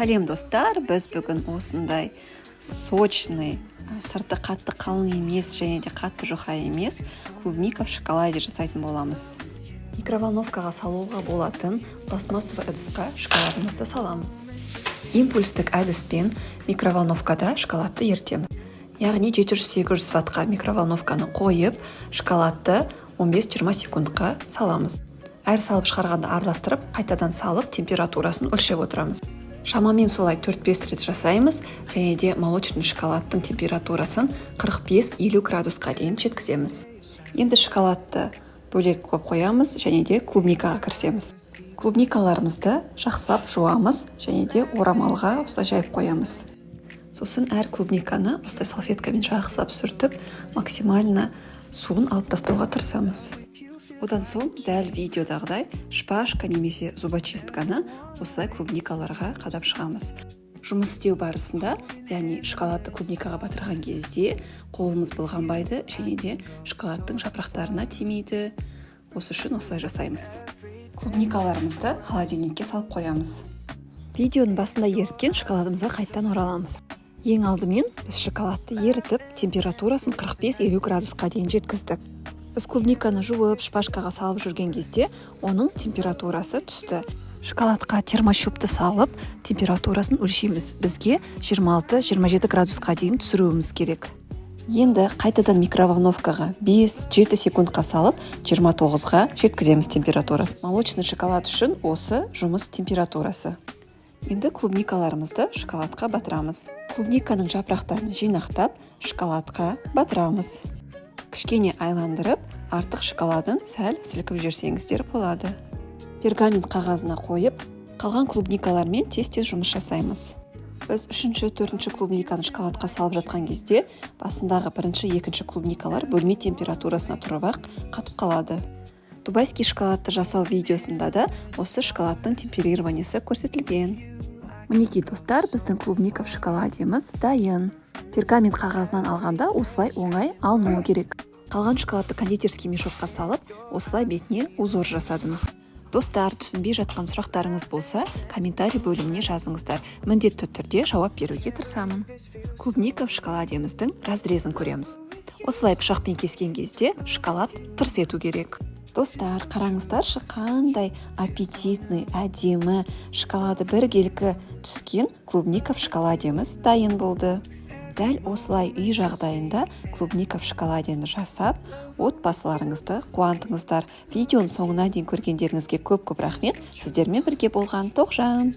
Сәлем достар, біз бүгін осындай сочный, сырты қатты қалың емес және де қатты жұқа емес клубника в шоколаде жасайтын боламыз. Микроволновкаға салуға болатын пластмассовый ыдысқа шоколадымызды саламыз. Импульстік әдіспен микроволновкада шоколадты ерітеміз. Яғни 700-800 ваттқа микроволновканы қойып, шоколадты 15-20 секундқа саламыз. Әр салып шығарғанды араластырып, қайтадан салып, температурасын өлшеп отырамыз. Шамамен солай 4-5 рет жасаймыз, және де молочный шоколадтың температурасын 45-50 градусқа дейін жеткіземіз. Енді шоколадты бөлек қойамыз, және де клубникаға кірісеміз. Клубникаларымызды жақсылап жуамыз, және де орамалға осылай жайып қоямыз. Сосын әр клубниканы осылай салфеткамен жақсылап сүртіп, максимально суын алып тастауға тырысамыз. Одан соң дәл видеодағыдай шпажка немесе зубочистканы осылай клубникаларға қадап шығамыз. Жұмыс істеу барысында, яғни шоколадты клубникаға батырған кезде қолымыз былғанбайды, және де шоколадтың жапырақтарына тимейді. Осы үшін осылай жасаймыз. Клубникаларымызды холодильникке салып қоямыз. Видеоның басында еріткен шоколадымызға қайттан ораламыз. Ең алдымен біз шоколадты ерітіп, температурасын 45-50 градусқа дейін жеткіздік. Біз клубниканы жуып, шпажкаға салып жүрген кезде оның температурасы түсті. Шоколадқа термощупты салып, температурасын өлшейміз. Бізге 26-27 градусқа дейін түсіруіміз керек. Енді қайтадан микроволновкаға 5-7 секундқа салып, 29-ға жеткіземіз температурасын. Молочный шоколад үшін осы жұмыс температурасы. Енді клубникаларымызды шоколадқа батырамыз. Клубниканың жапырақтарын жинақтап, шоколадқа батырамыз. Кішкене айландырып, артық шоколадын сәл сілкіп жүрсеңіздер болады. Пергамент қағазына қойып, қалған клубникалармен тез-тез жұмыс жасаймыз. Біз 3-4 клубниканы шоколадқа салып жатқан кезде, басындағы 1-2 клубникалар бөлме температурасына тұрып-ақ қатып қалады. Дубайский шоколадты жасау видеосында да осы шоколадтың темперированиясы көрсетілген. Мінекей достар, біздің клубника в шоколадеміз дайын. Пергамент қағазынан алғанда осылай оңай алынуы керек. Қалған шоколадты кондитерский мешокқа салып, осылай бетіне узор жасадым. Достар, түсінбей жатқан сұрақтарыңыз болса, комментарий бөліміне жазыңыздар. Міндетті түрде жауап беруге тырысамын. Клубника в шоколадеміздің разрезін көреміз. Осылай пышақпен кескен кезде шоколад тырс ету керек. Достар, қараңыздаршы, қандай аппетитный, әдемі, шоколады біркелкі түскен клубника в шоколадеміз дайын болды. Дәл осылай үй жағдайында клубника в шоколадені жасап, отбасыларыңызды қуантыңыздар. Видеоның соңына дейін көргендеріңізге көп-көп рахмет. Сіздермен бірге болған Тоқжан.